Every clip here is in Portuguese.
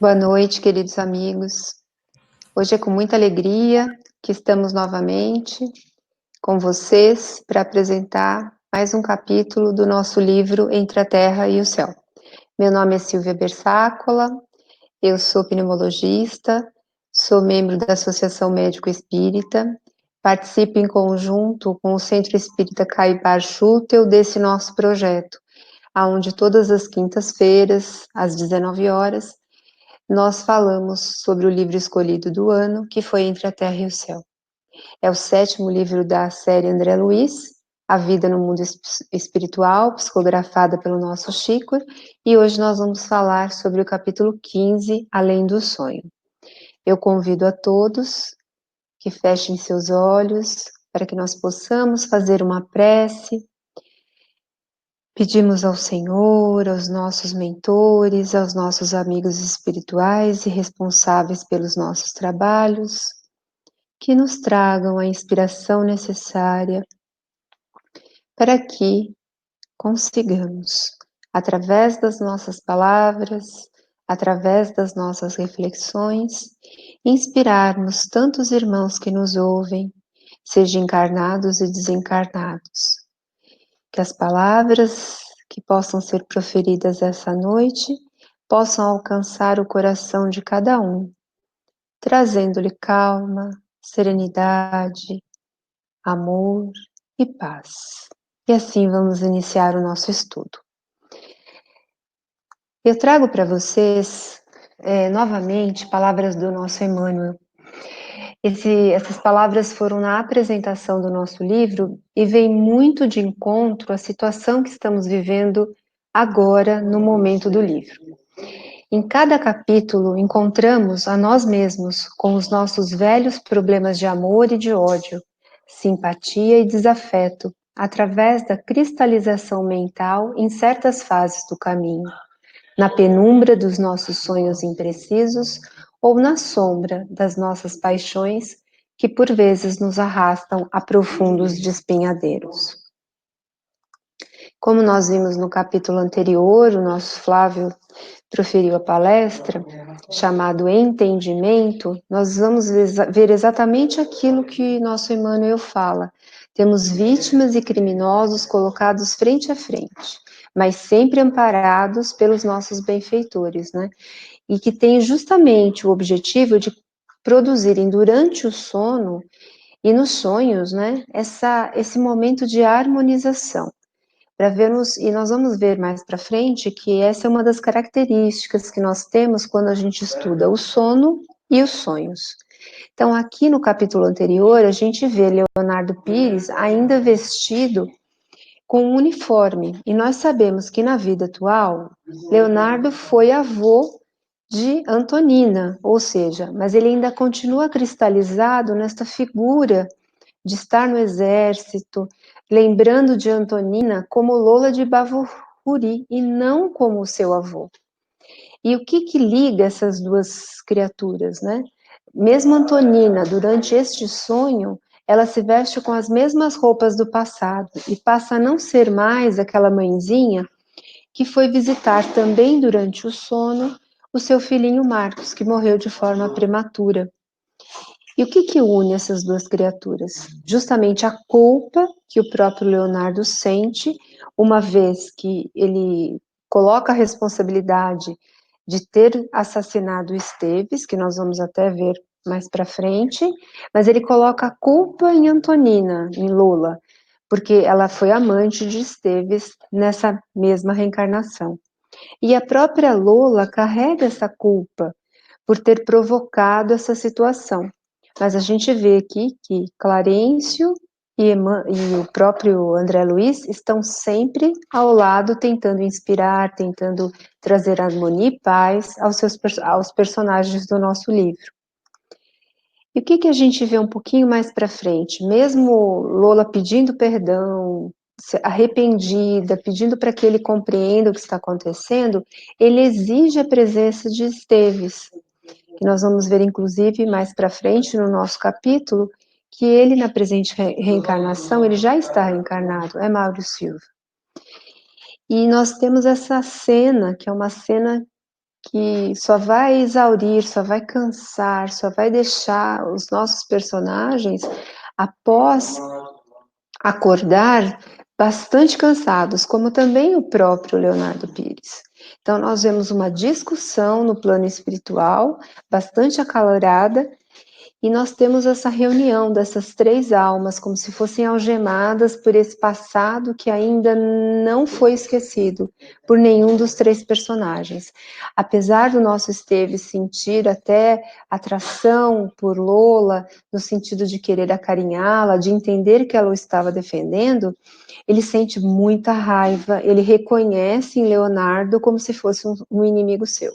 Boa noite, queridos amigos. Hoje é com muita alegria que estamos novamente com vocês para apresentar mais um capítulo do nosso livro Entre a Terra e o Céu. Meu nome é Silvia Bersácola, eu sou pneumologista, sou membro da Associação Médico Espírita, participo em conjunto com o Centro Espírita Caibar Schutel desse nosso projeto, onde todas as quintas-feiras, às 19 horas, nós falamos sobre o livro escolhido do ano, que foi Entre a Terra e o Céu. É o 7º livro da série André Luiz, A Vida no Mundo Espiritual, psicografada pelo nosso Chico, e hoje nós vamos falar sobre o capítulo 15, Além do Sonho. Eu convido a todos que fechem seus olhos para que nós possamos fazer uma prece. Pedimos ao Senhor, aos nossos mentores, aos nossos amigos espirituais e responsáveis pelos nossos trabalhos, que nos tragam a inspiração necessária para que consigamos, através das nossas palavras, através das nossas reflexões, inspirarmos tantos irmãos que nos ouvem, sejam encarnados e desencarnados. Que as palavras que possam ser proferidas essa noite possam alcançar o coração de cada um, trazendo-lhe calma, serenidade, amor e paz. E assim vamos iniciar o nosso estudo. Eu trago para vocês, novamente, palavras do nosso Emmanuel. Essas palavras foram na apresentação do nosso livro e vem muito de encontro à situação que estamos vivendo agora, no momento do livro. Em cada capítulo, encontramos a nós mesmos com os nossos velhos problemas de amor e de ódio, simpatia e desafeto, através da cristalização mental em certas fases do caminho, na penumbra dos nossos sonhos imprecisos ou na sombra das nossas paixões que por vezes nos arrastam a profundos despenhadeiros. Como nós vimos no capítulo anterior, o nosso Flávio proferiu a palestra, chamado Entendimento, nós vamos ver exatamente aquilo que nosso Emmanuel fala. Temos vítimas e criminosos colocados frente a frente, mas sempre amparados pelos nossos benfeitores, né? E que tem justamente o objetivo de produzirem durante o sono e nos sonhos, né, esse momento de harmonização. Para vermos, e nós vamos ver mais para frente, que essa é uma das características que nós temos quando a gente estuda o sono e os sonhos. Então, aqui no capítulo anterior, a gente vê Leonardo Pires ainda vestido com um uniforme, e nós sabemos que na vida atual, Leonardo foi avô de Antonina, ou seja, mas ele ainda continua cristalizado nesta figura de estar no exército, lembrando de Antonina como Lola de Bavuri e não como seu avô. E o que liga essas duas criaturas, né? Mesmo Antonina, durante este sonho, ela se veste com as mesmas roupas do passado e passa a não ser mais aquela mãezinha que foi visitar também durante o sono o seu filhinho Marcos, que morreu de forma prematura. E o que une essas duas criaturas? Justamente a culpa que o próprio Leonardo sente, uma vez que ele coloca a responsabilidade de ter assassinado Esteves, que nós vamos até ver mais para frente, mas ele coloca a culpa em Antonina, em Lola, porque ela foi amante de Esteves nessa mesma reencarnação. E a própria Lola carrega essa culpa por ter provocado essa situação. Mas a gente vê aqui que Clarencio e o próprio André Luiz estão sempre ao lado, tentando inspirar, tentando trazer harmonia e paz aos personagens do nosso livro. E o que a gente vê um pouquinho mais para frente? Mesmo Lola pedindo perdão, arrependida, pedindo para que ele compreenda o que está acontecendo, ele exige a presença de Esteves, que nós vamos ver, inclusive, mais para frente no nosso capítulo, que ele, na presente reencarnação, ele já está reencarnado, é Mauro Silva. E nós temos essa cena, que é uma cena que só vai exaurir, só vai cansar, só vai deixar os nossos personagens após acordar bastante cansados, como também o próprio Leonardo Pires. Então, nós vemos uma discussão no plano espiritual, bastante acalorada, e nós temos essa reunião dessas três almas, como se fossem algemadas por esse passado que ainda não foi esquecido por nenhum dos três personagens. Apesar do nosso Esteves sentir até atração por Lola, no sentido de querer acarinhá-la, de entender que ela o estava defendendo, ele sente muita raiva, ele reconhece em Leonardo como se fosse um inimigo seu.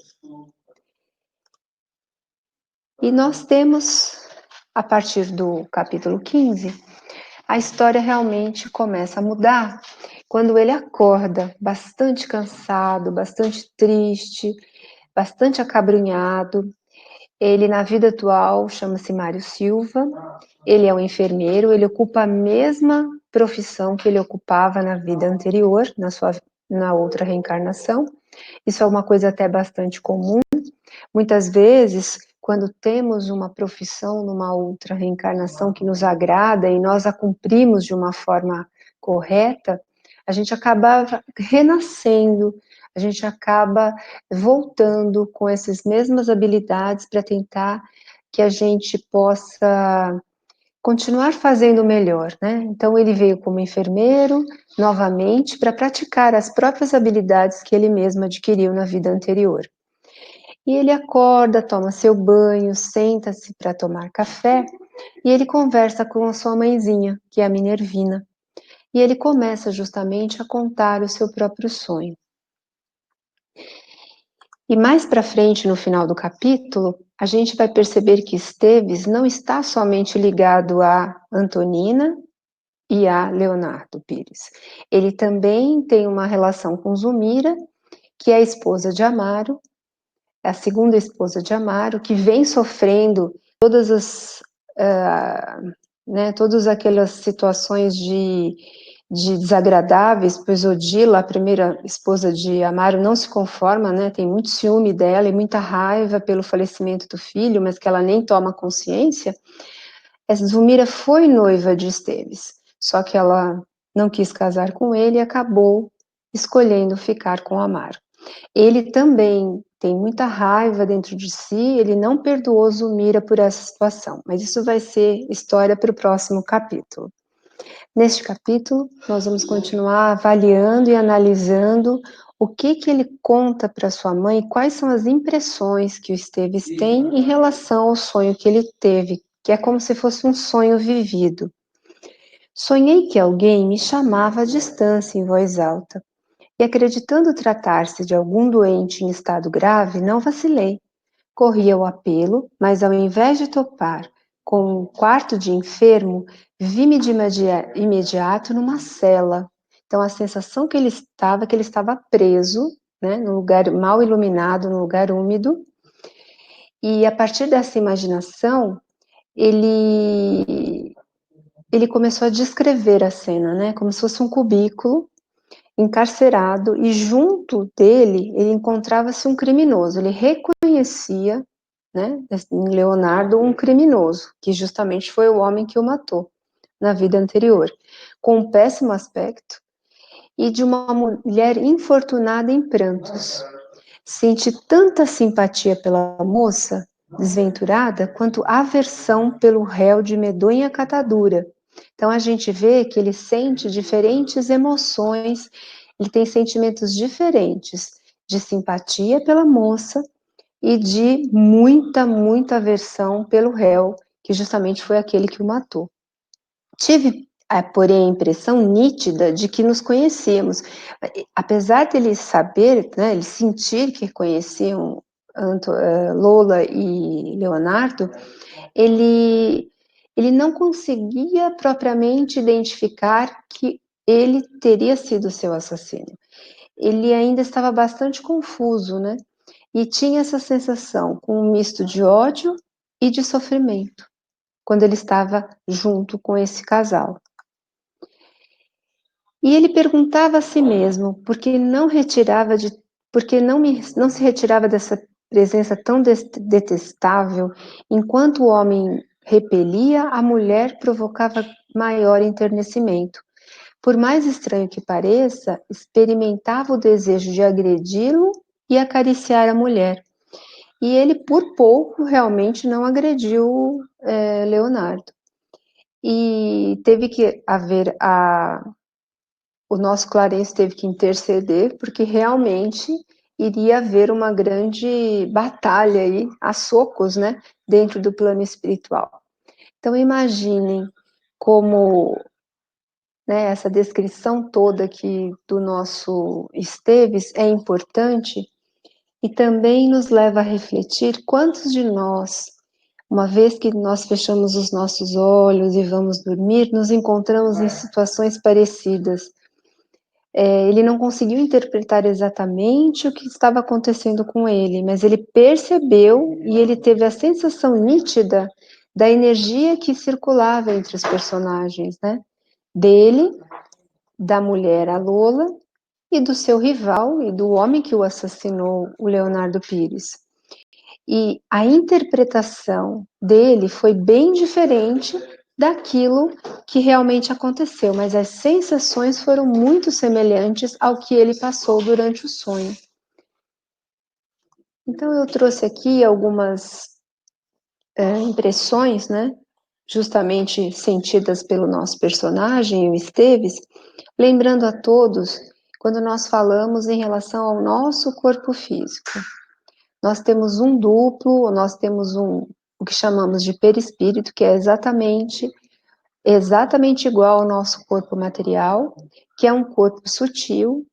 E nós temos, a partir do capítulo 15, a história realmente começa a mudar quando ele acorda bastante cansado, bastante triste, bastante acabrunhado. Ele, na vida atual, chama-se Mário Silva, ele é um enfermeiro, ele ocupa a mesma profissão que ele ocupava na vida anterior, na outra reencarnação. Isso é uma coisa até bastante comum. Muitas vezes, quando temos uma profissão numa outra reencarnação que nos agrada e nós a cumprimos de uma forma correta, a gente acaba renascendo, a gente acaba voltando com essas mesmas habilidades para tentar que a gente possa continuar fazendo melhor, né? Então ele veio como enfermeiro novamente para praticar as próprias habilidades que ele mesmo adquiriu na vida anterior. E ele acorda, toma seu banho, senta-se para tomar café e ele conversa com a sua mãezinha, que é a Minervina. E ele começa justamente a contar o seu próprio sonho. E mais para frente, no final do capítulo, a gente vai perceber que Esteves não está somente ligado a Antonina e a Leonardo Pires. Ele também tem uma relação com Zumira, que é a esposa de Amaro, a segunda esposa de Amaro, que vem sofrendo todas as, todas aquelas situações de desagradáveis, pois Odila, a primeira esposa de Amaro, não se conforma, né, tem muito ciúme dela e muita raiva pelo falecimento do filho, mas que ela nem toma consciência. Essa Zumira foi noiva de Esteves, só que ela não quis casar com ele e acabou escolhendo ficar com Amaro. Ele também tem muita raiva dentro de si, ele não perdoou Zumira por essa situação, mas isso vai ser história para o próximo capítulo. Neste capítulo, nós vamos continuar avaliando e analisando o que ele conta para sua mãe, quais são as impressões que o Esteves tem em relação ao sonho que ele teve, que é como se fosse um sonho vivido. Sonhei que alguém me chamava à distância em voz alta. E acreditando tratar-se de algum doente em estado grave, não vacilei. Corri ao apelo, mas ao invés de topar com um quarto de enfermo, vi-me de imediato numa cela. Então a sensação que ele estava é que ele estava preso, né, num lugar mal iluminado, num lugar úmido. E a partir dessa imaginação, ele começou a descrever a cena, né, como se fosse um cubículo encarcerado, e junto dele ele encontrava-se um criminoso. Ele reconhecia, né, em Leonardo, um criminoso, que justamente foi o homem que o matou na vida anterior, com um péssimo aspecto e de uma mulher infortunada em prantos. Senti tanta simpatia pela moça desventurada quanto aversão pelo réu de medonha catadura. Então a gente vê que ele sente diferentes emoções, ele tem sentimentos diferentes de simpatia pela moça e de muita aversão pelo réu, que justamente foi aquele que o matou. Tive, porém, a impressão nítida de que nos conhecíamos. Apesar dele saber, né, ele sentir que conheciam Lola e Leonardo, ele não conseguia propriamente identificar que ele teria sido seu assassino. Ele ainda estava bastante confuso, né? E tinha essa sensação com um misto de ódio e de sofrimento, quando ele estava junto com esse casal. E ele perguntava a si mesmo por que não retirava de porque não se retirava dessa presença tão detestável, enquanto o homem repelia, a mulher provocava maior enternecimento. Por mais estranho que pareça, experimentava o desejo de agredi-lo e acariciar a mulher. E ele, por pouco, realmente não agrediu Leonardo. E teve que haver o nosso Clarence teve que interceder, porque realmente iria haver uma grande batalha aí, a socos, né, dentro do plano espiritual. Então imaginem como, né, essa descrição toda aqui do nosso Esteves é importante e também nos leva a refletir quantos de nós, uma vez que nós fechamos os nossos olhos e vamos dormir, nos encontramos em situações parecidas. Ele não conseguiu interpretar exatamente o que estava acontecendo com ele, mas ele percebeu e ele teve a sensação nítida da energia que circulava entre os personagens, né? Dele, da mulher, a Lola, e do seu rival e do homem que o assassinou, o Leonardo Pires. E a interpretação dele foi bem diferente daquilo que realmente aconteceu, mas as sensações foram muito semelhantes ao que ele passou durante o sonho. Então eu trouxe aqui algumas impressões, né, justamente sentidas pelo nosso personagem, o Esteves, lembrando a todos, quando nós falamos em relação ao nosso corpo físico, nós temos um duplo, nós temos o que chamamos de perispírito, que é exatamente igual ao nosso corpo material, que é um corpo sutil,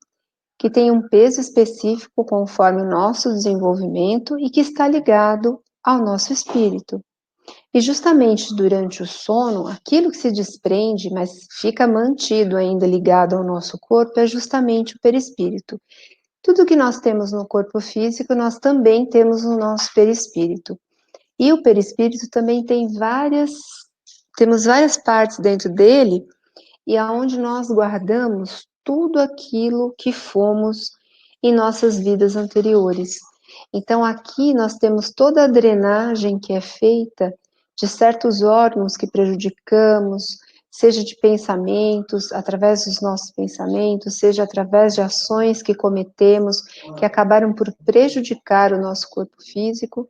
que tem um peso específico conforme o nosso desenvolvimento e que está ligado ao nosso espírito. E justamente durante o sono, aquilo que se desprende, mas fica mantido ainda ligado ao nosso corpo, é justamente o perispírito. Tudo que nós temos no corpo físico, nós também temos no nosso perispírito. E o perispírito também temos várias partes dentro dele, e aonde nós guardamos tudo aquilo que fomos em nossas vidas anteriores. Então aqui nós temos toda a drenagem que é feita de certos órgãos que prejudicamos, seja de pensamentos, através dos nossos pensamentos, seja através de ações que cometemos, que acabaram por prejudicar o nosso corpo físico,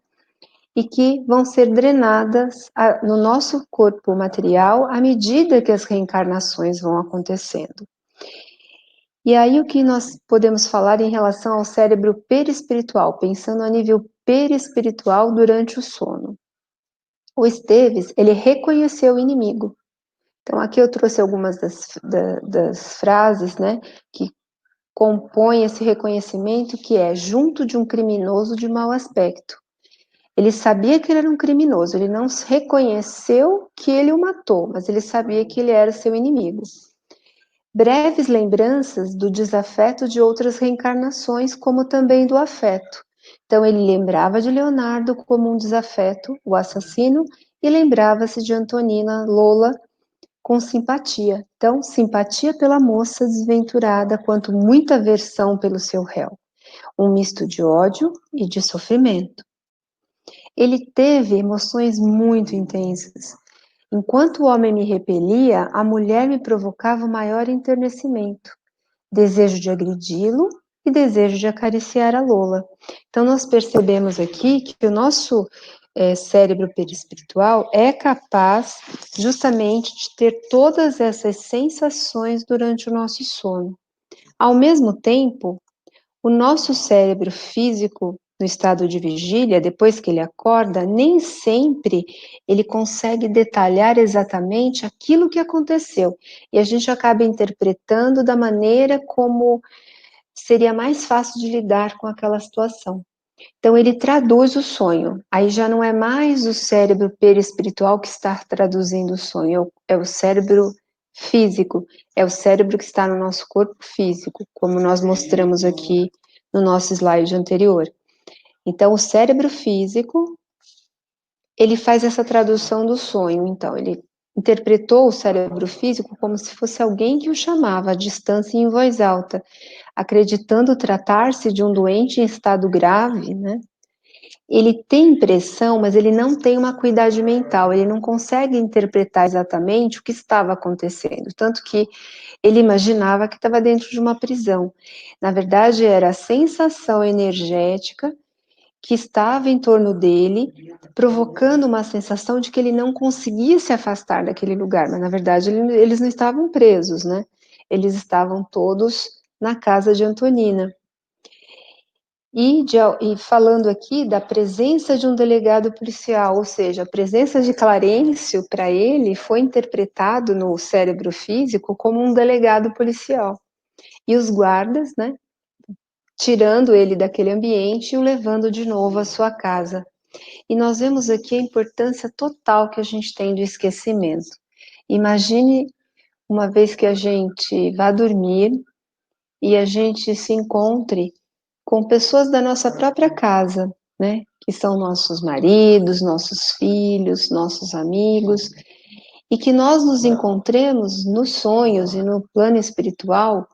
e que vão ser drenadas no nosso corpo material à medida que as reencarnações vão acontecendo. E aí o que nós podemos falar em relação ao cérebro perispiritual, pensando a nível perispiritual durante o sono. O Esteves, ele reconheceu o inimigo. Então aqui eu trouxe algumas das frases, né, que compõem esse reconhecimento, que é junto de um criminoso de mau aspecto. Ele sabia que ele era um criminoso, ele não reconheceu que ele o matou, mas ele sabia que ele era seu inimigo. Breves lembranças do desafeto de outras reencarnações, como também do afeto. Então ele lembrava de Leonardo como um desafeto, o assassino, e lembrava-se de Antonina, Lola, com simpatia. Então, simpatia pela moça desventurada, quanto muita aversão pelo seu réu. Um misto de ódio e de sofrimento. Ele teve emoções muito intensas. Enquanto o homem me repelia, a mulher me provocava o maior enternecimento, desejo de agredi-lo e desejo de acariciar a Lola. Então nós percebemos aqui que o nosso cérebro perispiritual é capaz justamente de ter todas essas sensações durante o nosso sono. Ao mesmo tempo, o nosso cérebro físico, no estado de vigília, depois que ele acorda, nem sempre ele consegue detalhar exatamente aquilo que aconteceu. E a gente acaba interpretando da maneira como seria mais fácil de lidar com aquela situação. Então ele traduz o sonho. Aí já não é mais o cérebro perispiritual que está traduzindo o sonho, é o cérebro físico, é o cérebro que está no nosso corpo físico, como nós mostramos aqui no nosso slide anterior. Então o cérebro físico, ele faz essa tradução do sonho. Então ele interpretou o cérebro físico como se fosse alguém que o chamava à distância e em voz alta, acreditando tratar-se de um doente em estado grave, né? Ele tem impressão, mas ele não tem uma acuidade mental, ele não consegue interpretar exatamente o que estava acontecendo, tanto que ele imaginava que estava dentro de uma prisão. Na verdade, era a sensação energética que estava em torno dele, provocando uma sensação de que ele não conseguia se afastar daquele lugar, mas na verdade eles não estavam presos, né? Eles estavam todos na casa de Antonina. E falando aqui da presença de um delegado policial, ou seja, a presença de Clarencio para ele foi interpretado no cérebro físico como um delegado policial. E os guardas, né, tirando ele daquele ambiente e o levando de novo à sua casa. E nós vemos aqui a importância total que a gente tem do esquecimento. Imagine uma vez que a gente vá dormir e a gente se encontre com pessoas da nossa própria casa, né? Que são nossos maridos, nossos filhos, nossos amigos, e que nós nos encontremos nos sonhos e no plano espiritual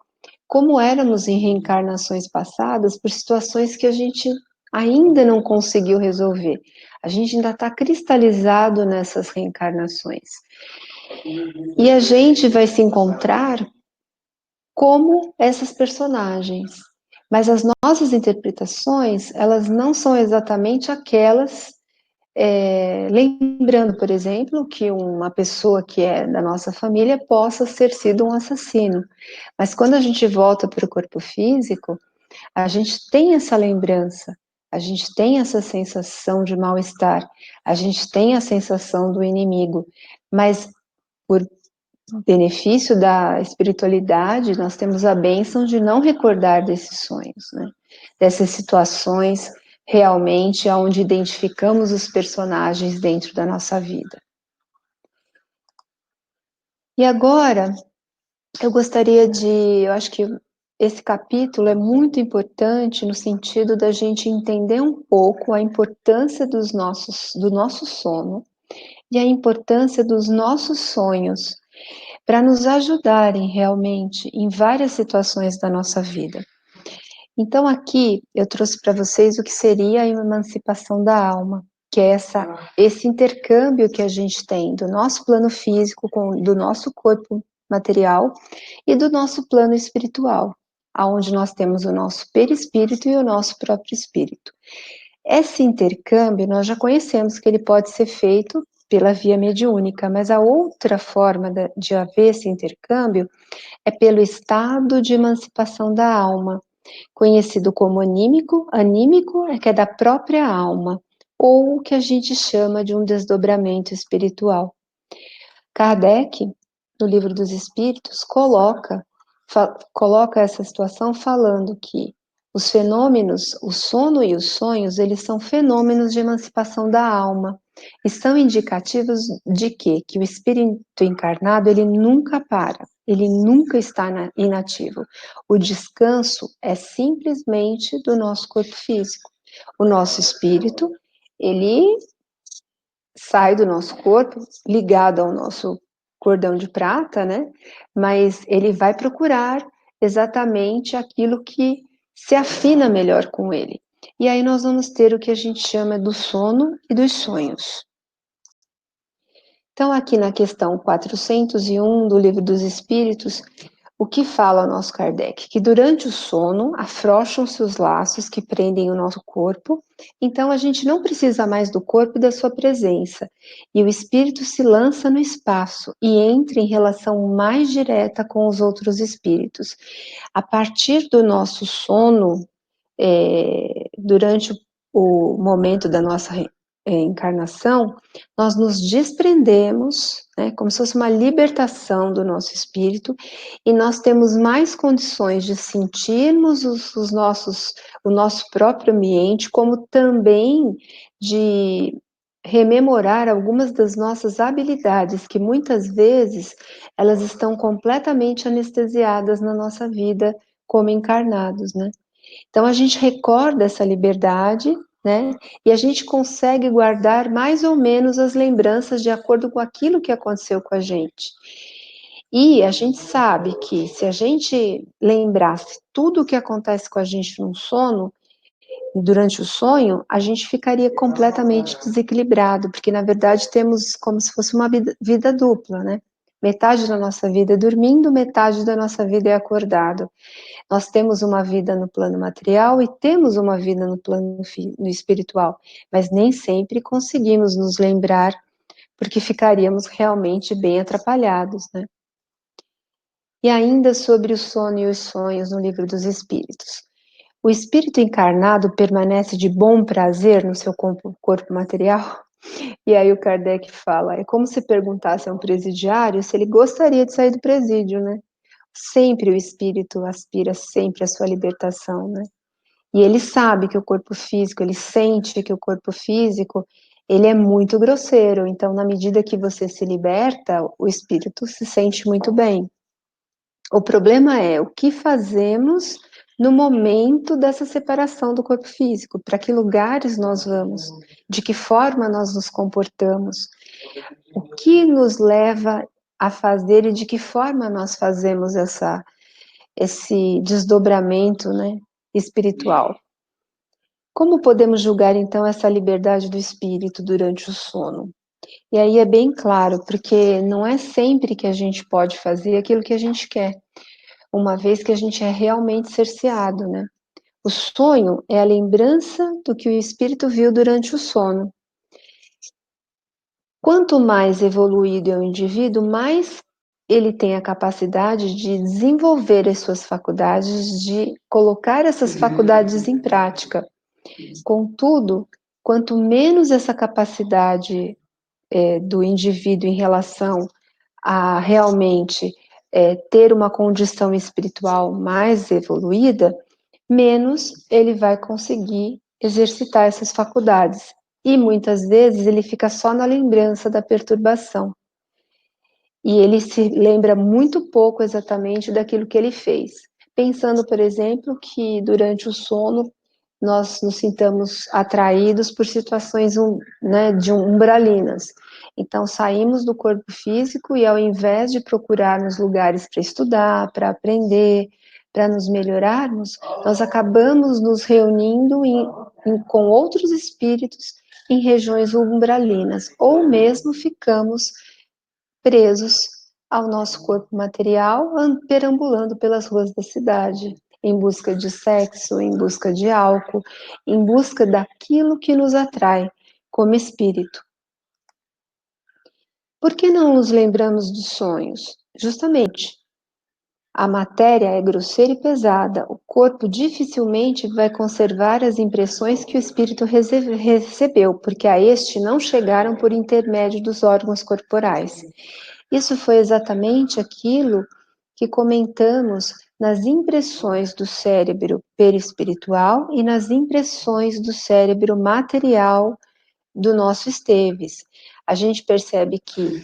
como éramos em reencarnações passadas por situações que a gente ainda não conseguiu resolver. A gente ainda está cristalizado nessas reencarnações. E a gente vai se encontrar como essas personagens. Mas as nossas interpretações, elas não são exatamente aquelas, lembrando, por exemplo, que uma pessoa que é da nossa família possa ter sido um assassino. Mas quando a gente volta para o corpo físico, a gente tem essa lembrança, a gente tem essa sensação de mal-estar, a gente tem a sensação do inimigo, mas por benefício da espiritualidade, nós temos a bênção de não recordar desses sonhos, né? Dessas situações realmente onde identificamos os personagens dentro da nossa vida. E agora, eu acho que esse capítulo é muito importante no sentido da gente entender um pouco a importância do nosso sono e a importância dos nossos sonhos para nos ajudarem realmente em várias situações da nossa vida. Então aqui eu trouxe para vocês o que seria a emancipação da alma, que é esse intercâmbio que a gente tem do nosso plano físico, do nosso corpo material e do nosso plano espiritual, aonde nós temos o nosso perispírito e o nosso próprio espírito. Esse intercâmbio nós já conhecemos que ele pode ser feito pela via mediúnica, mas a outra forma de haver esse intercâmbio é pelo estado de emancipação da alma, conhecido como anímico é que é da própria alma, ou o que a gente chama de um desdobramento espiritual. Kardec, no Livro dos Espíritos, coloca essa situação falando que os fenômenos, o sono e os sonhos, eles são fenômenos de emancipação da alma e são indicativos de quê? Que o espírito encarnado, ele nunca para, ele nunca está inativo. O descanso é simplesmente do nosso corpo físico. O nosso espírito, ele sai do nosso corpo, ligado ao nosso cordão de prata, né? Mas ele vai procurar exatamente aquilo que se afina melhor com ele. E aí nós vamos ter o que a gente chama do sono e dos sonhos. Então, aqui na questão 401 do Livro dos Espíritos, o que fala o nosso Kardec? Que durante o sono afrouxam-se os laços que prendem o nosso corpo, então a gente não precisa mais do corpo e da sua presença, e o espírito se lança no espaço e entra em relação mais direta com os outros espíritos. A partir do nosso sono, durante o momento da nossa encarnação, nós nos desprendemos, né, como se fosse uma libertação do nosso espírito, e nós temos mais condições de sentirmos o nosso próprio ambiente, como também de rememorar algumas das nossas habilidades, que muitas vezes elas estão completamente anestesiadas na nossa vida como encarnados, né? Então a gente recorda essa liberdade né? E a gente consegue guardar mais ou menos as lembranças de acordo com aquilo que aconteceu com a gente. E a gente sabe que se a gente lembrasse tudo o que acontece com a gente no sono, durante o sonho, a gente ficaria completamente desequilibrado, porque na verdade temos como se fosse uma vida dupla, né? Metade da nossa vida é dormindo, metade da nossa vida é acordado. Nós temos uma vida no plano material e temos uma vida no plano no espiritual, mas nem sempre conseguimos nos lembrar, porque ficaríamos realmente bem atrapalhados, né? E ainda sobre o sono e os sonhos no Livro dos Espíritos. O espírito encarnado permanece de bom prazer no seu corpo material? E aí o Kardec fala, é como se perguntasse a um presidiário se ele gostaria de sair do presídio, né? Sempre o espírito aspira sempre à sua libertação, né? E ele sabe que o corpo físico, ele sente que o corpo físico, ele é muito grosseiro, então na medida que você se liberta, o espírito se sente muito bem. O problema é o que fazemos no momento dessa separação do corpo físico, para que lugares nós vamos, de que forma nós nos comportamos, o que nos leva a fazer e de que forma nós fazemos esse desdobramento, né, espiritual. Como podemos julgar então essa liberdade do espírito durante o sono? E aí é bem claro, porque não é sempre que a gente pode fazer aquilo que a gente quer, uma vez que a gente é realmente cerceado, né? O sonho é a lembrança do que o espírito viu durante o sono. Quanto mais evoluído é o indivíduo, mais ele tem a capacidade de desenvolver as suas faculdades, de colocar essas faculdades em prática. Contudo, quanto menos essa capacidade do indivíduo em relação a realmente ter uma condição espiritual mais evoluída, menos ele vai conseguir exercitar essas faculdades. E muitas vezes ele fica só na lembrança da perturbação. E ele se lembra muito pouco exatamente daquilo que ele fez. Pensando, por exemplo, que durante o sono nós nos sintamos atraídos por situações né, de umbralinas. Então, saímos do corpo físico e, ao invés de procurar nos lugares para estudar, para aprender, para nos melhorarmos, nós acabamos nos reunindo com outros espíritos em regiões umbralinas, ou mesmo ficamos presos ao nosso corpo material, perambulando pelas ruas da cidade, em busca de sexo, em busca de álcool, em busca daquilo que nos atrai como espírito. Por que não nos lembramos dos sonhos? Justamente, a matéria é grosseira e pesada, o corpo dificilmente vai conservar as impressões que o espírito recebeu, porque a este não chegaram por intermédio dos órgãos corporais. Isso foi exatamente aquilo que comentamos nas impressões do cérebro perispiritual e nas impressões do cérebro material do nosso Esteves. A gente percebe que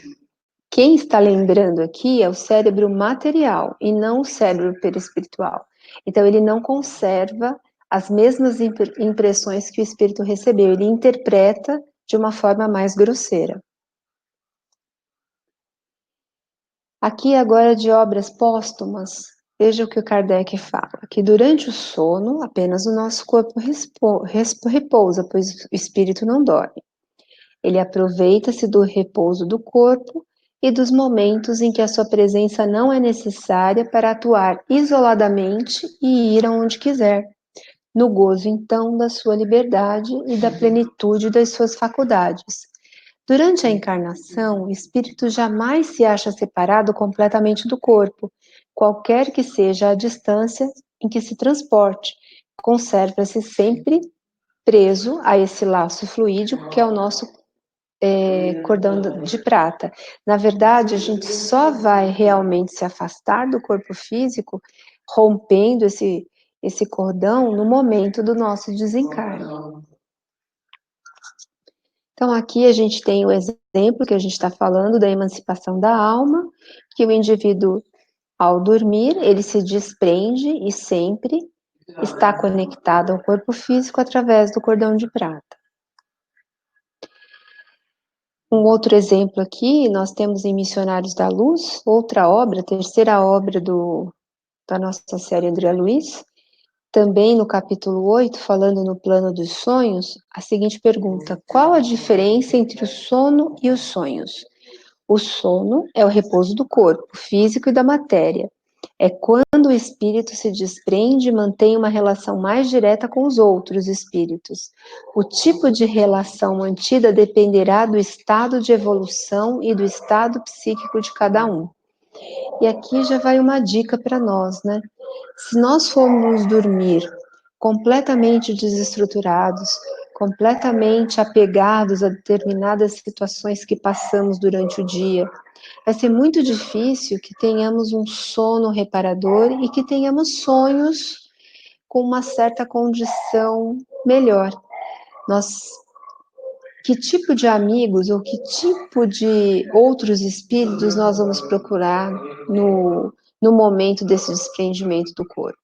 quem está lembrando aqui é o cérebro material e não o cérebro perispiritual. Então, ele não conserva as mesmas impressões que o espírito recebeu, ele interpreta de uma forma mais grosseira. Aqui agora de obras póstumas, veja o que o Kardec fala, que durante o sono apenas o nosso corpo repousa, pois o espírito não dorme. Ele aproveita-se do repouso do corpo e dos momentos em que a sua presença não é necessária para atuar isoladamente e ir aonde quiser, no gozo então da sua liberdade e da plenitude das suas faculdades. Durante a encarnação, o espírito jamais se acha separado completamente do corpo, qualquer que seja a distância em que se transporte, conserva-se sempre preso a esse laço fluídico que é o nosso cordão de prata. Na verdade, a gente só vai realmente se afastar do corpo físico, rompendo esse cordão no momento do nosso desencarne. Então, aqui a gente tem o exemplo que a gente está falando da emancipação da alma, que o indivíduo, ao dormir, ele se desprende e sempre está conectado ao corpo físico através do cordão de prata. Um outro exemplo aqui, nós temos em Missionários da Luz, outra obra, terceira obra da nossa série André Luiz, também no capítulo 8, falando no plano dos sonhos, a seguinte pergunta: qual a diferença entre o sono e os sonhos? O sono é o repouso do corpo físico e da matéria. É quando o espírito se desprende e mantém uma relação mais direta com os outros espíritos. O tipo de relação mantida dependerá do estado de evolução e do estado psíquico de cada um. E aqui já vai uma dica para nós, né? Se nós formos dormir completamente desestruturados, completamente apegados a determinadas situações que passamos durante o dia, vai ser muito difícil que tenhamos um sono reparador e que tenhamos sonhos com uma certa condição melhor. Que tipo de amigos ou que tipo de outros espíritos nós vamos procurar no momento desse desprendimento do corpo?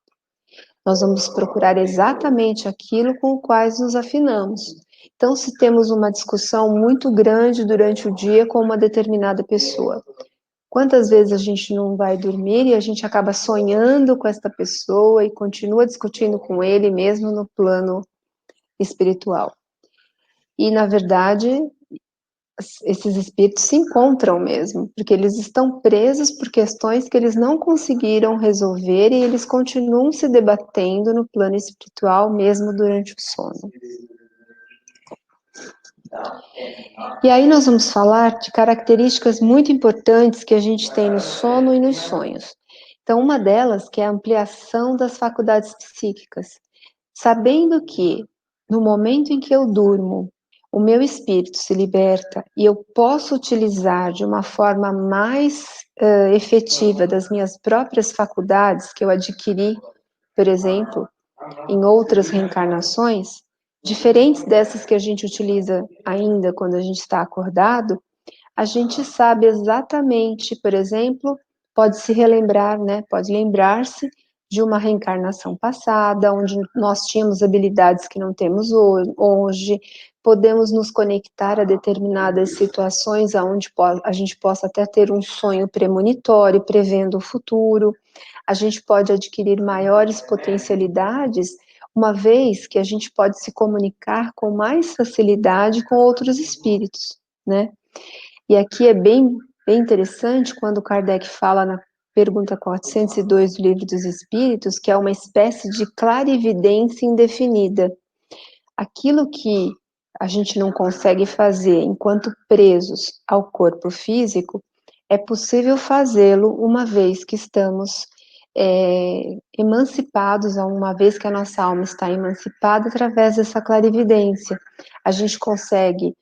Nós vamos procurar exatamente aquilo com o quais nos afinamos. Então, se temos uma discussão muito grande durante o dia com uma determinada pessoa, quantas vezes a gente não vai dormir e a gente acaba sonhando com essa pessoa e continua discutindo com ele mesmo no plano espiritual? E, na verdade, esses espíritos se encontram mesmo, porque eles estão presos por questões que eles não conseguiram resolver e eles continuam se debatendo no plano espiritual mesmo durante o sono. E aí nós vamos falar de características muito importantes que a gente tem no sono e nos sonhos. Então, uma delas que é a ampliação das faculdades psíquicas. Sabendo que, no momento em que eu durmo, o meu espírito se liberta e eu posso utilizar de uma forma mais efetiva das minhas próprias faculdades que eu adquiri, por exemplo, em outras reencarnações, diferentes dessas que a gente utiliza ainda quando a gente está acordado, a gente sabe exatamente, por exemplo, pode se relembrar, né? Pode lembrar-se de uma reencarnação passada, onde nós tínhamos habilidades que não temos hoje, podemos nos conectar a determinadas situações onde a gente possa até ter um sonho premonitório, prevendo o futuro, a gente pode adquirir maiores potencialidades, uma vez que a gente pode se comunicar com mais facilidade com outros espíritos, né? E aqui é bem interessante quando Kardec fala na pergunta 402 do Livro dos Espíritos, que é uma espécie de clarividência indefinida. Aquilo que a gente não consegue fazer enquanto presos ao corpo físico, é possível fazê-lo uma vez que estamos emancipados, uma vez que a nossa alma está emancipada através dessa clarividência. A gente consegue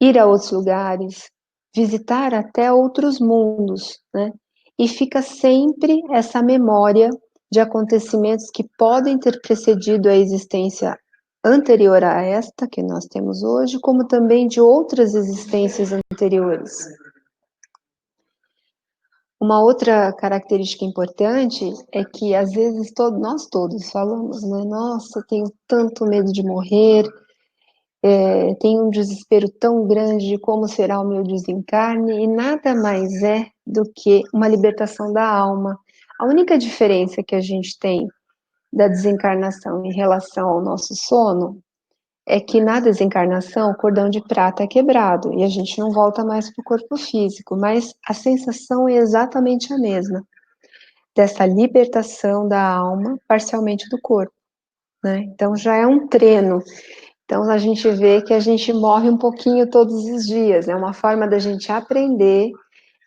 ir a outros lugares, visitar até outros mundos, né? E fica sempre essa memória de acontecimentos que podem ter precedido a existência anterior a esta que nós temos hoje, como também de outras existências anteriores. Uma outra característica importante é que, às vezes, nós todos falamos, né? Nossa, tenho tanto medo de morrer, tenho um desespero tão grande de como será o meu desencarne, e nada mais é do que uma libertação da alma. A única diferença que a gente tem da desencarnação em relação ao nosso sono é que na desencarnação o cordão de prata é quebrado e a gente não volta mais para o corpo físico, mas a sensação é exatamente a mesma, dessa libertação da alma parcialmente do corpo, né? Então já é um treino. Então a gente vê que a gente morre um pouquinho todos os dias, é uma forma da gente aprender,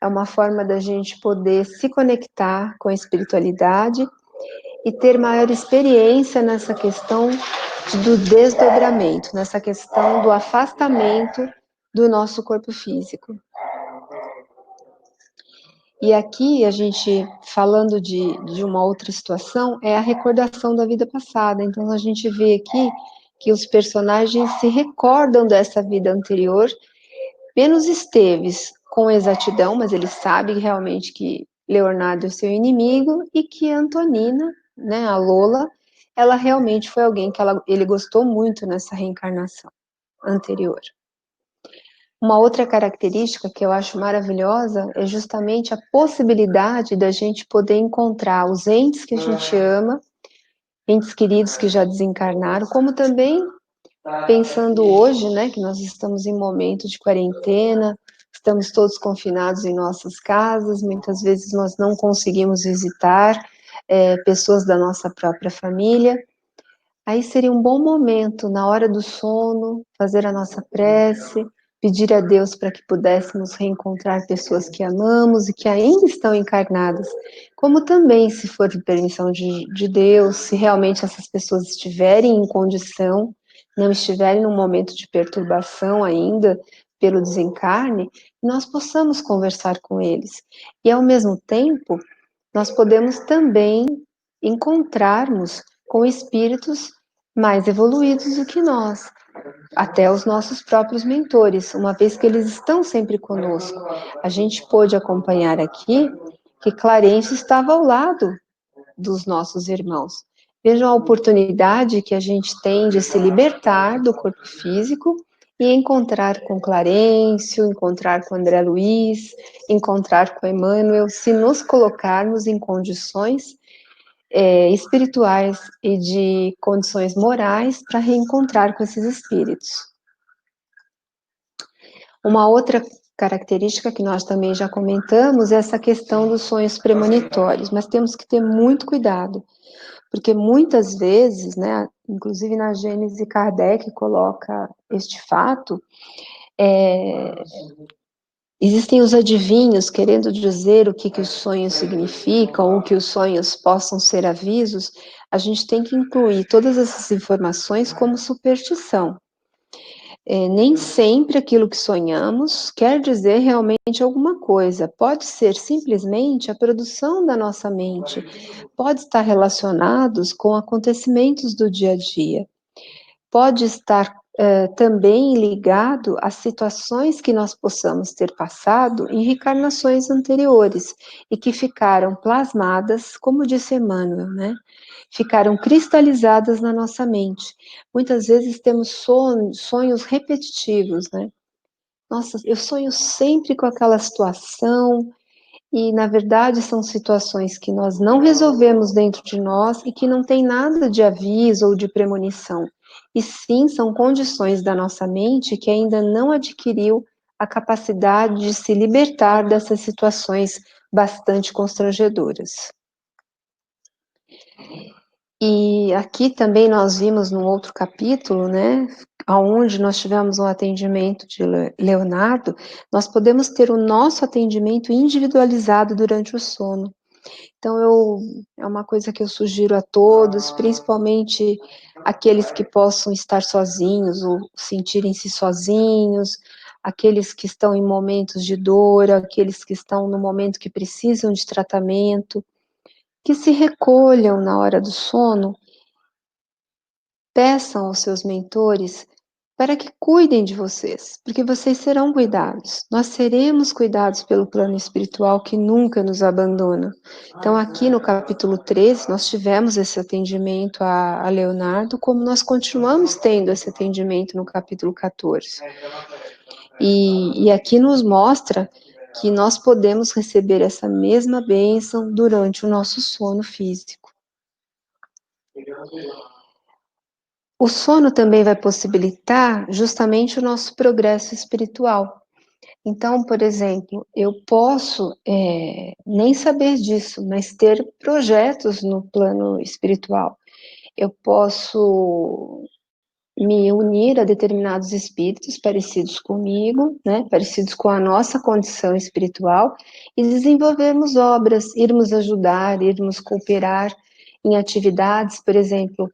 é uma forma da gente poder se conectar com a espiritualidade e ter maior experiência nessa questão do desdobramento, nessa questão do afastamento do nosso corpo físico. E aqui a gente, falando de uma outra situação, é a recordação da vida passada. Então a gente vê aqui que os personagens se recordam dessa vida anterior, menos Esteves com exatidão, mas ele sabe realmente que Leonardo é seu inimigo e que Antonina, né, a Lola, ela realmente foi alguém que ele gostou muito nessa reencarnação anterior. Uma outra característica que eu acho maravilhosa é justamente a possibilidade da gente poder encontrar os entes que a gente ama, entes queridos que já desencarnaram, como também pensando hoje, né, que nós estamos em momento de quarentena, estamos todos confinados em nossas casas, muitas vezes nós não conseguimos visitar pessoas da nossa própria família. Aí seria um bom momento, na hora do sono, fazer a nossa prece, pedir a Deus para que pudéssemos reencontrar pessoas que amamos e que ainda estão encarnadas, como também, se for de permissão de Deus, se realmente essas pessoas estiverem em condição, não estiverem num momento de perturbação ainda pelo desencarne, nós possamos conversar com eles. E, ao mesmo tempo, nós podemos também encontrarmos com espíritos mais evoluídos do que nós, até os nossos próprios mentores, uma vez que eles estão sempre conosco. A gente pôde acompanhar aqui que Clarence estava ao lado dos nossos irmãos. Vejam a oportunidade que a gente tem de se libertar do corpo físico e encontrar com Clarencio, encontrar com André Luiz, encontrar com Emmanuel, se nos colocarmos em condições espirituais e de condições morais para reencontrar com esses espíritos. Uma outra característica que nós também já comentamos é essa questão dos sonhos premonitórios, mas temos que ter muito cuidado, porque muitas vezes, né, inclusive na Gênese Kardec coloca este fato, existem os adivinhos querendo dizer o que os sonhos significam, ou que os sonhos possam ser avisos. A gente tem que incluir todas essas informações como superstição. Nem sempre aquilo que sonhamos quer dizer realmente alguma coisa. Pode ser simplesmente a produção da nossa mente, pode estar relacionados com acontecimentos do dia a dia, pode estar também ligado a situações que nós possamos ter passado em reencarnações anteriores e que ficaram plasmadas, como disse Emmanuel, né? Ficaram cristalizadas na nossa mente. Muitas vezes temos sonhos repetitivos, né? Nossa, eu sonho sempre com aquela situação, e na verdade são situações que nós não resolvemos dentro de nós e que não tem nada de aviso ou de premonição. E sim, são condições da nossa mente que ainda não adquiriu a capacidade de se libertar dessas situações bastante constrangedoras. E aqui também nós vimos num outro capítulo, né, onde nós tivemos um atendimento de Leonardo, nós podemos ter o nosso atendimento individualizado durante o sono. Então, é uma coisa que eu sugiro a todos, principalmente aqueles que possam estar sozinhos ou sentirem-se sozinhos, aqueles que estão em momentos de dor, aqueles que estão no momento que precisam de tratamento, que se recolham na hora do sono, peçam aos seus mentores para que cuidem de vocês, porque vocês serão cuidados. Nós seremos cuidados pelo plano espiritual que nunca nos abandona. Então, aqui no capítulo 13, nós tivemos esse atendimento a Leonardo, como nós continuamos tendo esse atendimento no capítulo 14. E aqui nos mostra que nós podemos receber essa mesma bênção durante o nosso sono físico. O sono também vai possibilitar justamente o nosso progresso espiritual. Então, por exemplo, eu posso nem saber disso, mas ter projetos no plano espiritual. Eu posso me unir a determinados espíritos parecidos comigo, né, parecidos com a nossa condição espiritual, e desenvolvermos obras, irmos ajudar, irmos cooperar em atividades, por exemplo,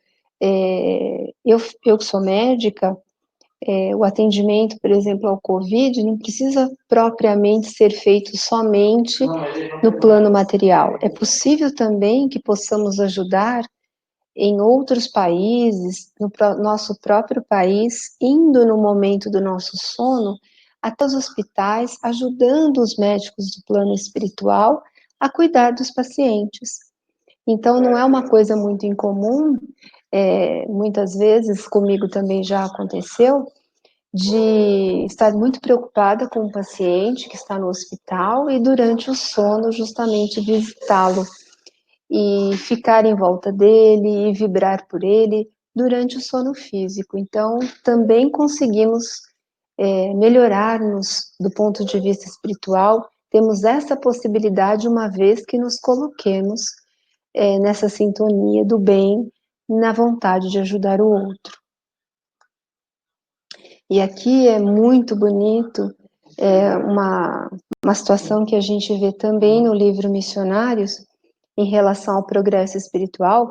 eu que sou médica, o atendimento, por exemplo, ao Covid, não precisa propriamente ser feito somente no plano material. É possível também que possamos ajudar em outros países, no nosso próprio país, indo no momento do nosso sono até os hospitais, ajudando os médicos do plano espiritual a cuidar dos pacientes. Então, não é uma coisa muito incomum, muitas vezes, comigo também já aconteceu, de estar muito preocupada com o paciente que está no hospital e durante o sono justamente visitá-lo e ficar em volta dele e vibrar por ele durante o sono físico. Então, também conseguimos melhorar-nos do ponto de vista espiritual, temos essa possibilidade uma vez que nos coloquemos nessa sintonia do bem, na vontade de ajudar o outro. E aqui é muito bonito, uma situação que a gente vê também no livro Missionários, em relação ao progresso espiritual,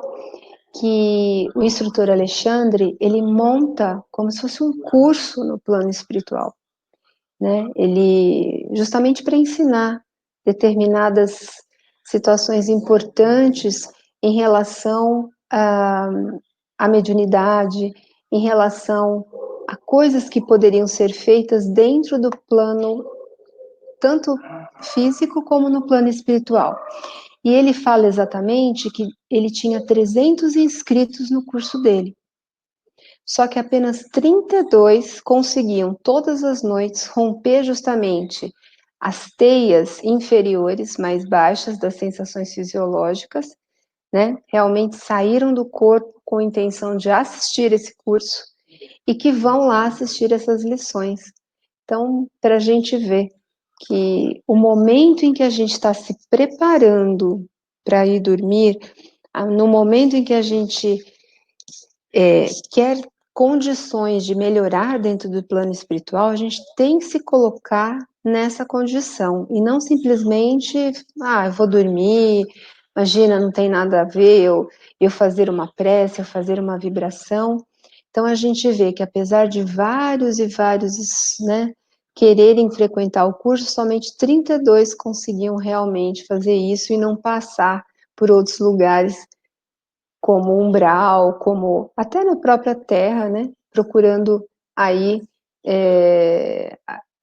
que o instrutor Alexandre, ele monta como se fosse um curso no plano espiritual, né? Ele, justamente para ensinar determinadas situações importantes em relação à mediunidade, em relação a coisas que poderiam ser feitas dentro do plano, tanto físico como no plano espiritual. E ele fala exatamente que ele tinha 300 inscritos no curso dele. Só que apenas 32 conseguiam todas as noites romper justamente as teias inferiores, mais baixas das sensações fisiológicas, né? Realmente saíram do corpo com a intenção de assistir esse curso e que vão lá assistir essas lições. Então, para a gente ver que o momento em que a gente está se preparando para ir dormir, no momento em que a gente quer condições de melhorar dentro do plano espiritual, a gente tem que se colocar nessa condição e não simplesmente, eu vou dormir, imagina, não tem nada a ver eu fazer uma prece, eu fazer uma vibração. Então a gente vê que apesar de vários e vários, né, quererem frequentar o curso, somente 32 conseguiam realmente fazer isso e não passar por outros lugares como umbral, como até na própria Terra, né? Procurando aí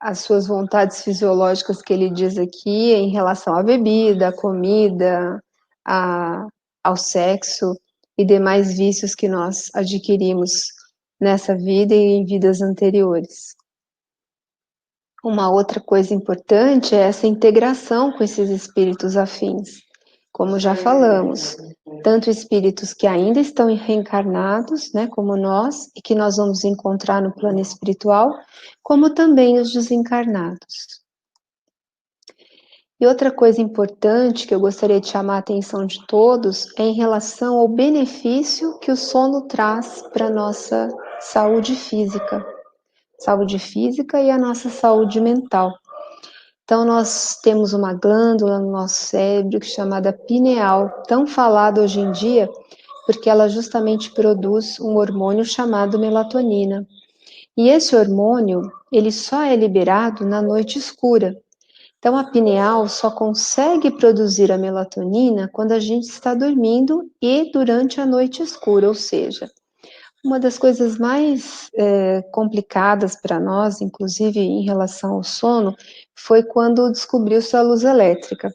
as suas vontades fisiológicas que ele diz aqui em relação à bebida, à comida, ao sexo e demais vícios que nós adquirimos nessa vida e em vidas anteriores. Uma outra coisa importante é essa integração com esses espíritos afins. Como já falamos, tanto espíritos que ainda estão reencarnados, né, como nós, e que nós vamos encontrar no plano espiritual, como também os desencarnados. E outra coisa importante que eu gostaria de chamar a atenção de todos é em relação ao benefício que o sono traz para a nossa saúde física e a nossa saúde mental. Então, nós temos uma glândula no nosso cérebro chamada pineal, tão falada hoje em dia, porque ela justamente produz um hormônio chamado melatonina. E esse hormônio, ele só é liberado na noite escura. Então, a pineal só consegue produzir a melatonina quando a gente está dormindo e durante a noite escura, ou seja, uma das coisas mais complicadas para nós, inclusive em relação ao sono, foi quando descobriu-se a luz elétrica.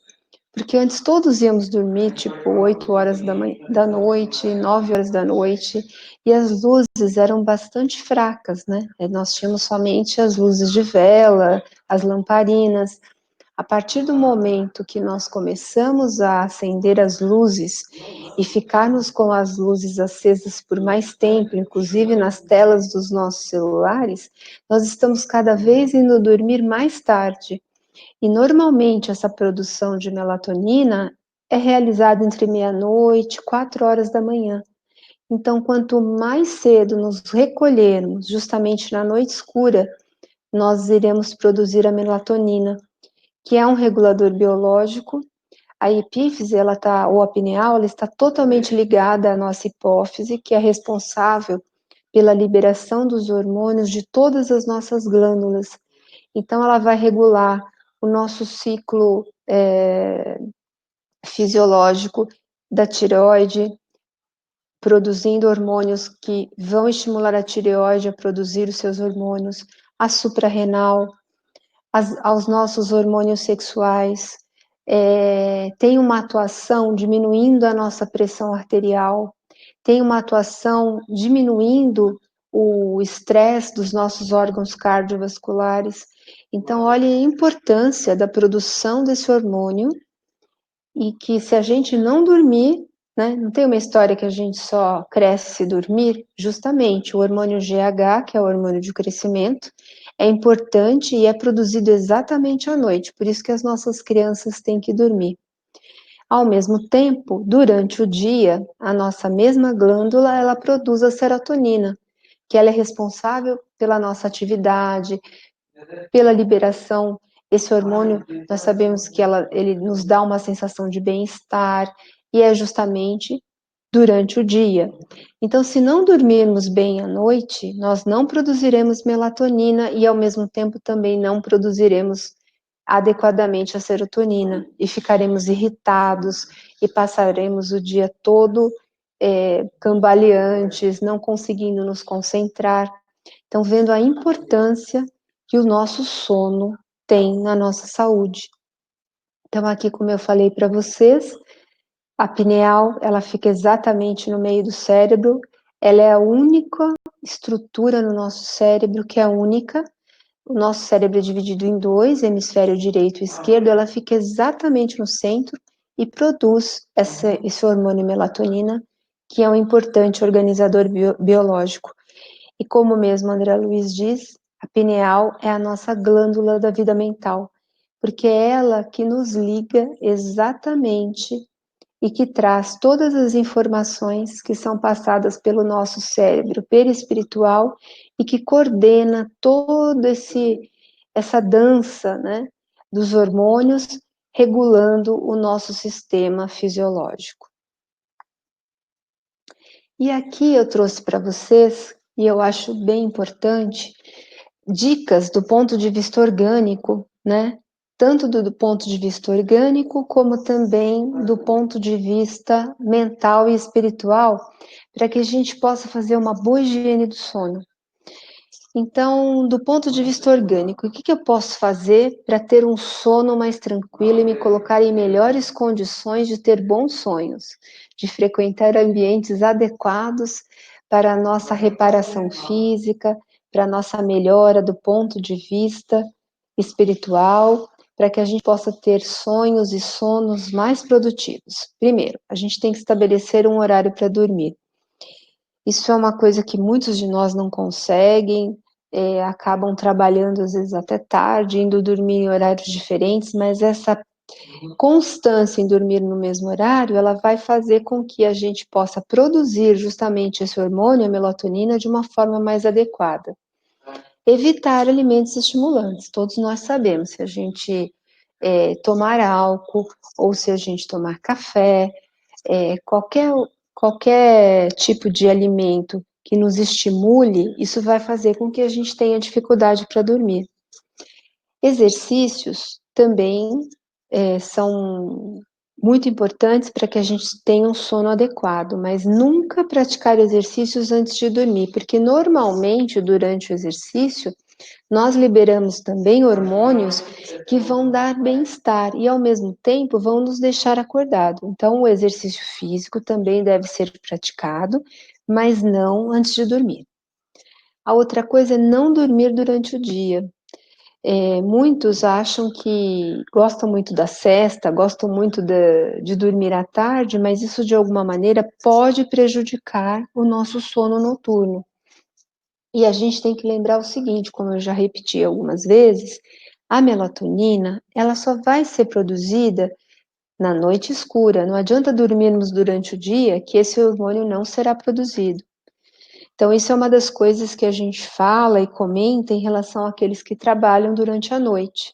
Porque antes todos íamos dormir, tipo, 8 horas da noite, 9 horas da noite, e as luzes eram bastante fracas, né? Nós tínhamos somente as luzes de vela, as lamparinas. A partir do momento que nós começamos a acender as luzes e ficarmos com as luzes acesas por mais tempo, inclusive nas telas dos nossos celulares, nós estamos cada vez indo dormir mais tarde. E normalmente essa produção de melatonina é realizada entre meia-noite e 4 horas da manhã. Então, quanto mais cedo nos recolhermos, justamente na noite escura, nós iremos produzir a melatonina, que é um regulador biológico. A epífise, ou a pineal, ela está totalmente ligada à nossa hipófise, que é responsável pela liberação dos hormônios de todas as nossas glândulas. Então, ela vai regular o nosso ciclo fisiológico da tireoide, produzindo hormônios que vão estimular a tireoide a produzir os seus hormônios, a suprarrenal, aos nossos hormônios sexuais, tem uma atuação diminuindo a nossa pressão arterial, tem uma atuação diminuindo o estresse dos nossos órgãos cardiovasculares. Então, olha a importância da produção desse hormônio e que se a gente não dormir, né, não tem uma história que a gente só cresce se dormir, justamente o hormônio GH, que é o hormônio de crescimento, é importante e é produzido exatamente à noite, por isso que as nossas crianças têm que dormir. Ao mesmo tempo, durante o dia, a nossa mesma glândula, ela produz a serotonina, que ela é responsável pela nossa atividade, pela liberação. Esse hormônio, nós sabemos que ele nos dá uma sensação de bem-estar, e é justamente durante o dia. Então, se não dormirmos bem à noite, nós não produziremos melatonina e, ao mesmo tempo, também não produziremos adequadamente a serotonina e ficaremos irritados e passaremos o dia todo cambaleantes, não conseguindo nos concentrar. Então, vendo a importância que o nosso sono tem na nossa saúde. Então, aqui, como eu falei para vocês, a pineal, ela fica exatamente no meio do cérebro, ela é a única estrutura no nosso cérebro que é única. O nosso cérebro é dividido em dois, hemisfério direito e esquerdo, ela fica exatamente no centro e produz esse hormônio melatonina, que é um importante organizador biológico. E como mesmo André Luiz diz, a pineal é a nossa glândula da vida mental, porque é ela que nos liga exatamente e que traz todas as informações que são passadas pelo nosso cérebro perispiritual e que coordena todo essa dança, né, dos hormônios, regulando o nosso sistema fisiológico. E aqui eu trouxe para vocês, e eu acho bem importante, dicas do ponto de vista orgânico, né? Tanto do ponto de vista orgânico, como também do ponto de vista mental e espiritual, para que a gente possa fazer uma boa higiene do sono. Então, do ponto de vista orgânico, o que eu posso fazer para ter um sono mais tranquilo e me colocar em melhores condições de ter bons sonhos, de frequentar ambientes adequados para a nossa reparação física, para a nossa melhora do ponto de vista espiritual, para que a gente possa ter sonhos e sonos mais produtivos? Primeiro, a gente tem que estabelecer um horário para dormir. Isso é uma coisa que muitos de nós não conseguem, acabam trabalhando às vezes até tarde, indo dormir em horários diferentes, mas essa constância em dormir no mesmo horário, ela vai fazer com que a gente possa produzir justamente esse hormônio, a melatonina, de uma forma mais adequada. Evitar alimentos estimulantes. Todos nós sabemos, se a gente tomar álcool, ou se a gente tomar café, qualquer tipo de alimento que nos estimule, isso vai fazer com que a gente tenha dificuldade para dormir. Exercícios também são muito importantes para que a gente tenha um sono adequado, mas nunca praticar exercícios antes de dormir, porque normalmente durante o exercício nós liberamos também hormônios que vão dar bem-estar e, ao mesmo tempo, vão nos deixar acordado. Então, o exercício físico também deve ser praticado, mas não antes de dormir. A outra coisa é não dormir durante o dia. Muitos acham que gostam muito da siesta, gostam muito de dormir à tarde, mas isso, de alguma maneira, pode prejudicar o nosso sono noturno. E a gente tem que lembrar o seguinte, como eu já repeti algumas vezes, a melatonina, ela só vai ser produzida na noite escura. Não adianta dormirmos durante o dia que esse hormônio não será produzido. Então, isso é uma das coisas que a gente fala e comenta em relação àqueles que trabalham durante a noite.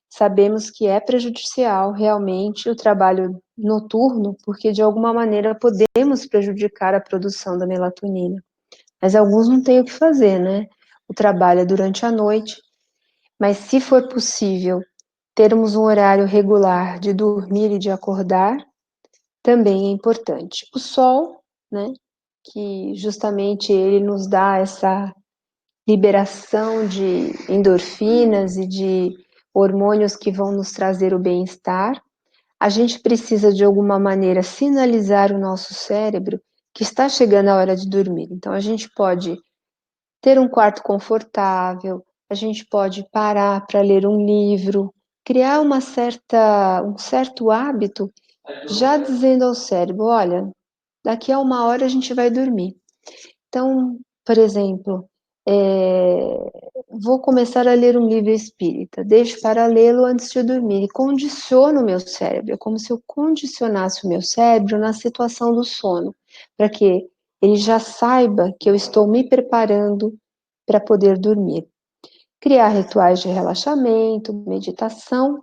Sabemos que é prejudicial realmente o trabalho noturno, porque de alguma maneira podemos prejudicar a produção da melatonina. Mas alguns não têm o que fazer, né? O trabalho é durante a noite, mas se for possível termos um horário regular de dormir e de acordar, também é importante. O sol, né? Que justamente ele nos dá essa liberação de endorfinas e de hormônios que vão nos trazer o bem-estar. a gente precisa de alguma maneira sinalizar o nosso cérebro que está chegando a hora de dormir. Então a gente pode ter um quarto confortável, a gente pode parar para ler um livro, criar um certo hábito, já dizendo ao cérebro, olha, daqui a 1 hora a gente vai dormir. Então, por exemplo, vou começar a ler um livro espírita, deixo para lê-lo antes de dormir e condiciono o meu cérebro, é como se eu condicionasse o meu cérebro na situação do sono, para que ele já saiba que eu estou me preparando para poder dormir. Criar rituais de relaxamento, meditação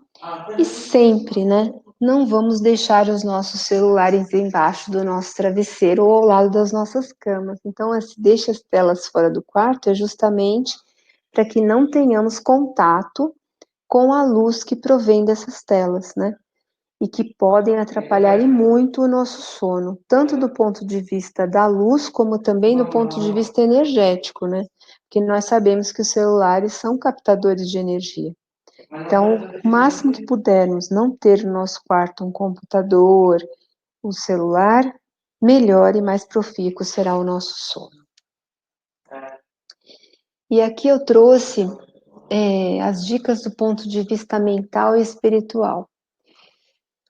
e sempre, né? Não vamos deixar os nossos celulares embaixo do nosso travesseiro ou ao lado das nossas camas. Então, deixa as telas fora do quarto é justamente para que não tenhamos contato com a luz que provém dessas telas, né? E que podem atrapalhar e muito o nosso sono, tanto do ponto de vista da luz, como também do ponto de vista energético, né? Porque nós sabemos que os celulares são captadores de energia. Então, o máximo que pudermos não ter no nosso quarto um computador, um celular, melhor e mais profícuo será o nosso sono. E aqui eu trouxe as dicas do ponto de vista mental e espiritual.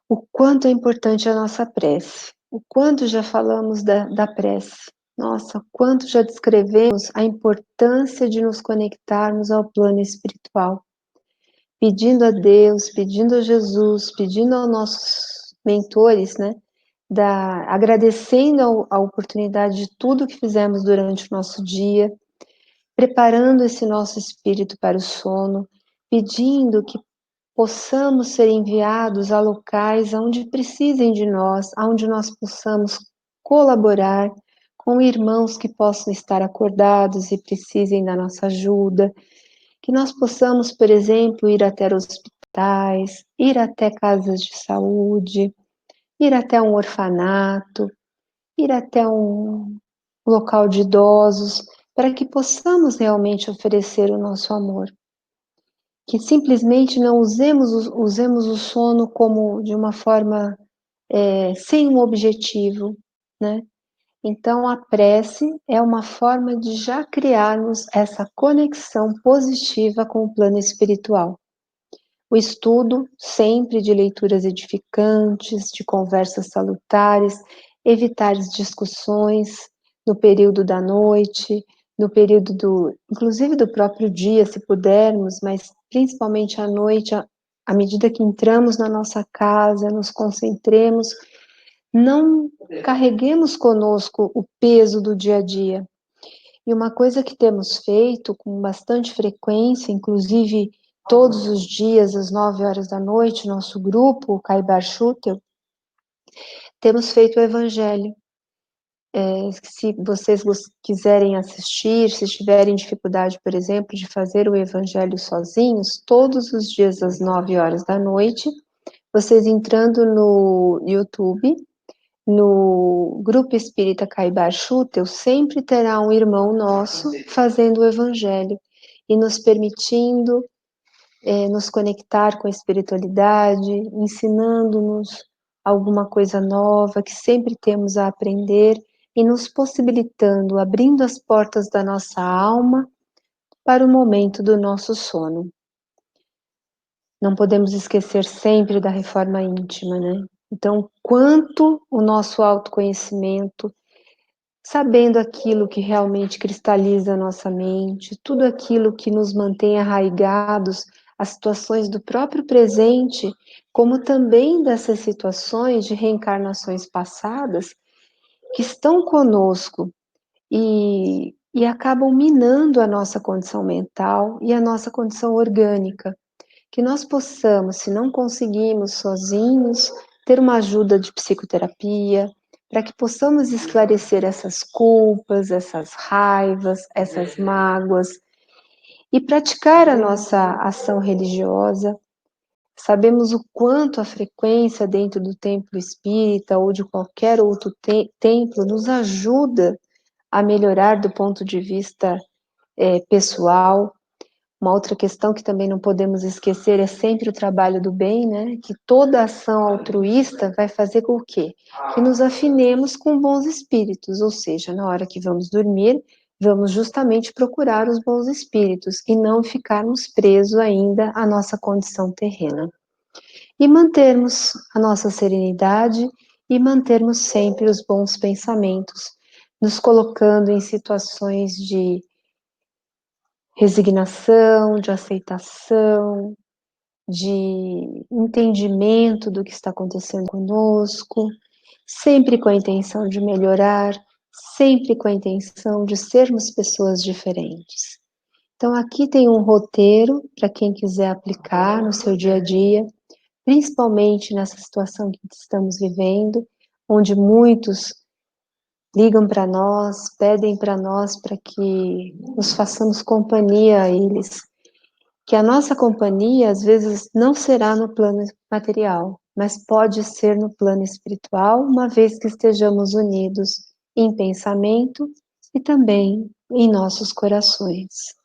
O quanto é importante a nossa prece, o quanto já falamos da prece. Nossa, quanto já descrevemos a importância de nos conectarmos ao plano espiritual. Pedindo a Deus, pedindo a Jesus, pedindo aos nossos mentores, né? Agradecendo a oportunidade de tudo que fizemos durante o nosso dia, preparando esse nosso espírito para o sono, pedindo que possamos ser enviados a locais onde precisem de nós, onde nós possamos colaborar com irmãos que possam estar acordados e precisem da nossa ajuda, que nós possamos, por exemplo, ir até hospitais, ir até casas de saúde, ir até um orfanato, ir até um local de idosos, para que possamos realmente oferecer o nosso amor. Que simplesmente não usemos o sono como de uma forma sem um objetivo, né? Então, a prece é uma forma de já criarmos essa conexão positiva com o plano espiritual. O estudo sempre de leituras edificantes, de conversas salutares, evitar as discussões no período da noite, no período inclusive do próprio dia, se pudermos, mas principalmente à noite, à medida que entramos na nossa casa, nos concentremos, não carreguemos conosco o peso do dia a dia. E uma coisa que temos feito com bastante frequência, inclusive todos os dias, às 9 horas da noite, nosso grupo, o Caibar Schutel, temos feito o Evangelho. Se vocês quiserem assistir, se tiverem dificuldade, por exemplo, de fazer o Evangelho sozinhos, todos os dias às 9 horas da noite, vocês entrando no YouTube, no Grupo Espírita Caibar Schutel, sempre terá um irmão nosso fazendo o Evangelho e nos permitindo nos conectar com a espiritualidade, ensinando-nos alguma coisa nova que sempre temos a aprender e nos possibilitando, abrindo as portas da nossa alma para o momento do nosso sono. Não podemos esquecer sempre da reforma íntima, né? Então, quanto o nosso autoconhecimento, sabendo aquilo que realmente cristaliza a nossa mente, tudo aquilo que nos mantém arraigados às situações do próprio presente, como também dessas situações de reencarnações passadas, que estão conosco e acabam minando a nossa condição mental e a nossa condição orgânica. Que nós possamos, se não conseguimos sozinhos, ter uma ajuda de psicoterapia, para que possamos esclarecer essas culpas, essas raivas, essas mágoas, e praticar a nossa ação religiosa. Sabemos o quanto a frequência dentro do templo espírita ou de qualquer outro templo nos ajuda a melhorar do ponto de vista pessoal. Uma outra questão que também não podemos esquecer é sempre o trabalho do bem, né? Que toda ação altruísta vai fazer com o quê? Que nos afinemos com bons espíritos, ou seja, na hora que vamos dormir, vamos justamente procurar os bons espíritos e não ficarmos presos ainda à nossa condição terrena. E mantermos a nossa serenidade e mantermos sempre os bons pensamentos, nos colocando em situações de resignação, de aceitação, de entendimento do que está acontecendo conosco, sempre com a intenção de melhorar, sempre com a intenção de sermos pessoas diferentes. Então, aqui tem um roteiro para quem quiser aplicar no seu dia a dia, principalmente nessa situação que estamos vivendo, onde muitos ligam para nós, pedem para nós para que nos façamos companhia a eles, que a nossa companhia às vezes não será no plano material, mas pode ser no plano espiritual, uma vez que estejamos unidos em pensamento e também em nossos corações.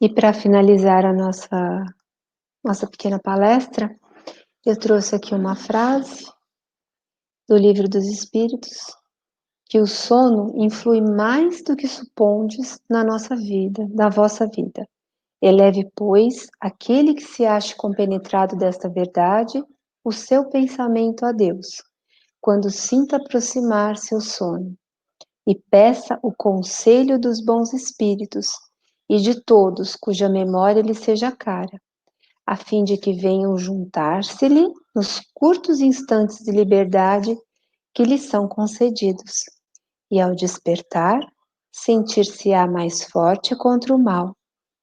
E para finalizar a nossa pequena palestra, eu trouxe aqui uma frase do Livro dos Espíritos, que o sono influi mais do que supondes na nossa vida, na vossa vida. Eleve, pois, aquele que se ache compenetrado desta verdade, o seu pensamento a Deus, quando sinta aproximar-se o sono, e peça o conselho dos bons espíritos e de todos cuja memória lhe seja cara, a fim de que venham juntar-se-lhe nos curtos instantes de liberdade que lhe são concedidos, e ao despertar, sentir-se-á mais forte contra o mal,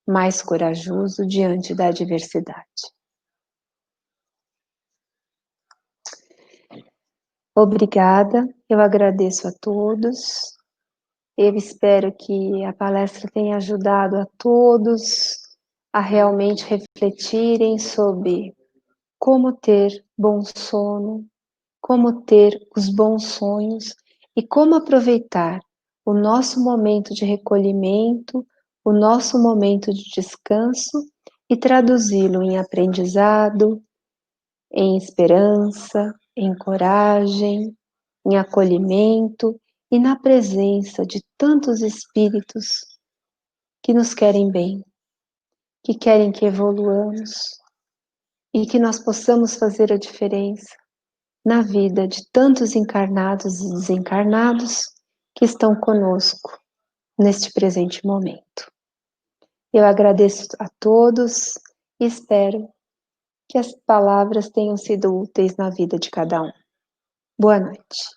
mais corajoso diante da adversidade. Obrigada, eu agradeço a todos. Eu espero que a palestra tenha ajudado a todos a realmente refletirem sobre como ter bom sono, como ter os bons sonhos e como aproveitar o nosso momento de recolhimento, o nosso momento de descanso e traduzi-lo em aprendizado, em esperança, em coragem, em acolhimento e na presença de tantos espíritos que nos querem bem, que querem que evoluamos e que nós possamos fazer a diferença na vida de tantos encarnados e desencarnados que estão conosco neste presente momento. Eu agradeço a todos e espero que as palavras tenham sido úteis na vida de cada um. Boa noite.